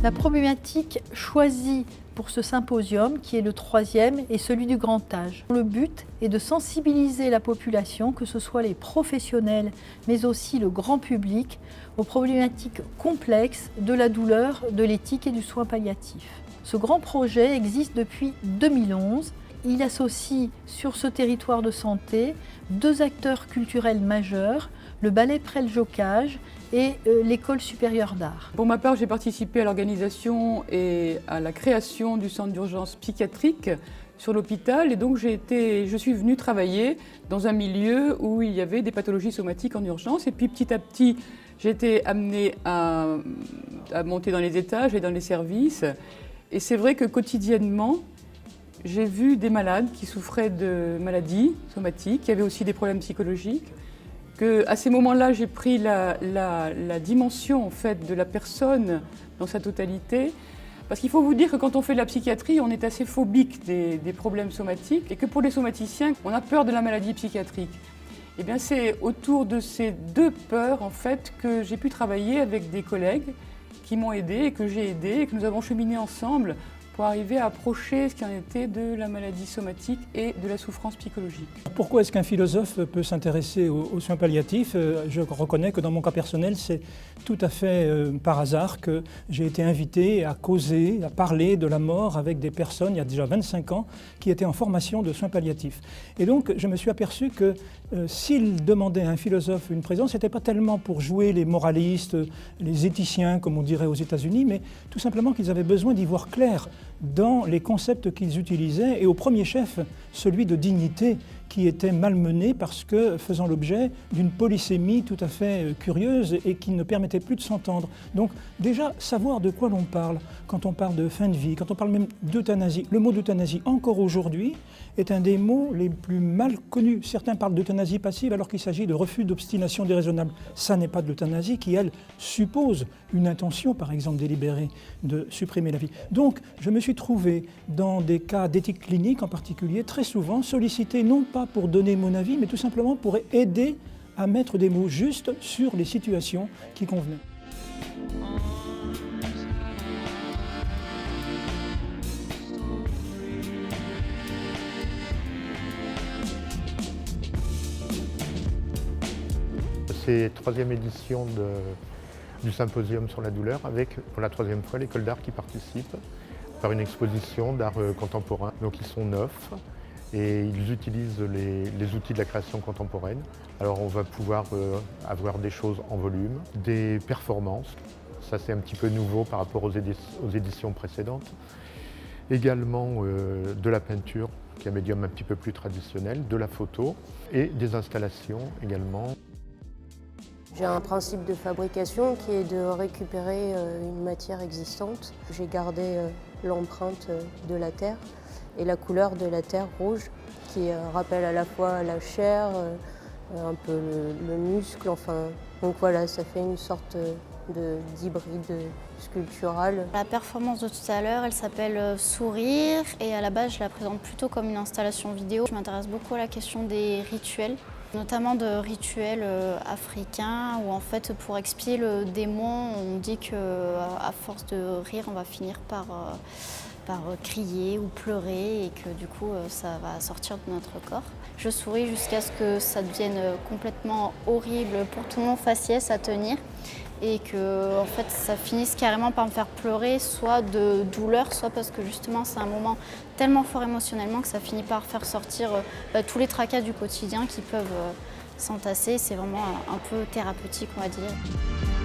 La problématique choisie pour ce symposium, qui est le 3e, est celui du grand âge. Le but est de sensibiliser la population, que ce soit les professionnels, mais aussi le grand public, aux problématiques complexes de la douleur, de l'éthique et du soin palliatif. Ce grand projet existe depuis 2011. Il associe sur ce territoire de santé 2 acteurs culturels majeurs, le ballet Prel-Jocage et l'école supérieure d'art. Pour ma part, j'ai participé à l'organisation et à la création du centre d'urgence psychiatrique sur l'hôpital, et donc je suis venue travailler dans un milieu où il y avait des pathologies somatiques en urgence, et puis petit à petit j'ai été amenée à monter dans les étages et dans les services, et c'est vrai que quotidiennement j'ai vu des malades qui souffraient de maladies somatiques, qui avaient aussi des problèmes psychologiques. À ces moments-là, j'ai pris la dimension en fait, de la personne dans sa totalité. Parce qu'il faut vous dire que quand on fait de la psychiatrie, on est assez phobique des problèmes somatiques et que pour les somaticiens, on a peur de la maladie psychiatrique. Et bien c'est autour de ces 2 peurs en fait, que j'ai pu travailler avec des collègues qui m'ont aidé et que j'ai aidé et que nous avons cheminé ensemble pour arriver à approcher ce qui en était de la maladie somatique et de la souffrance psychologique. Pourquoi est-ce qu'un philosophe peut s'intéresser aux soins palliatifs? Je reconnais que dans mon cas personnel, c'est tout à fait par hasard que j'ai été invité à causer, à parler de la mort avec des personnes, il y a déjà 25 ans, qui étaient en formation de soins palliatifs. Et donc, je me suis aperçu que s'ils demandaient à un philosophe une présence, ce n'était pas tellement pour jouer les moralistes, les éthiciens, comme on dirait aux États-Unis, mais tout simplement qu'ils avaient besoin d'y voir clair dans les concepts qu'ils utilisaient, et au premier chef, celui de dignité, qui était malmené parce que faisant l'objet d'une polysémie tout à fait curieuse et qui ne permettait plus de s'entendre. Donc déjà, savoir de quoi l'on parle quand on parle de fin de vie, quand on parle même d'euthanasie. Le mot d'euthanasie, encore aujourd'hui, est un des mots les plus mal connus. Certains parlent d'euthanasie passive alors qu'il s'agit de refus d'obstination déraisonnable. Ça n'est pas de l'euthanasie qui, elle, suppose une intention, par exemple délibérée, de supprimer la vie. Donc, je me suis trouvé dans des cas d'éthique clinique en particulier, très souvent sollicité non pas pour donner mon avis, mais tout simplement pour aider à mettre des mots justes sur les situations qui convenaient. C'est la 3e édition du symposium sur la douleur avec pour la 3e fois l'école d'art qui participe par une exposition d'art contemporain. Donc ils sont 9 et ils utilisent les outils de la création contemporaine. Alors on va pouvoir avoir des choses en volume, des performances, ça c'est un petit peu nouveau par rapport aux éditions précédentes. Également de la peinture, qui est un médium un petit peu plus traditionnel, de la photo et des installations également. J'ai un principe de fabrication qui est de récupérer une matière existante. J'ai gardé l'empreinte de la terre et la couleur de la terre rouge qui rappelle à la fois la chair, un peu le muscle, enfin. Donc voilà, ça fait une sorte d'hybride sculptural. La performance de tout à l'heure, elle s'appelle Sourire et à la base je la présente plutôt comme une installation vidéo. Je m'intéresse beaucoup à la question des rituels, notamment de rituels africains où en fait pour expier le démon, on dit qu'à force de rire, on va finir par crier ou pleurer et que du coup ça va sortir de notre corps. Je souris jusqu'à ce que ça devienne complètement horrible pour tout mon faciès à tenir et que en fait, ça finisse carrément par me faire pleurer, soit de douleur, soit parce que justement c'est un moment tellement fort émotionnellement que ça finit par faire sortir tous les tracas du quotidien qui peuvent s'entasser. C'est vraiment un peu thérapeutique, on va dire.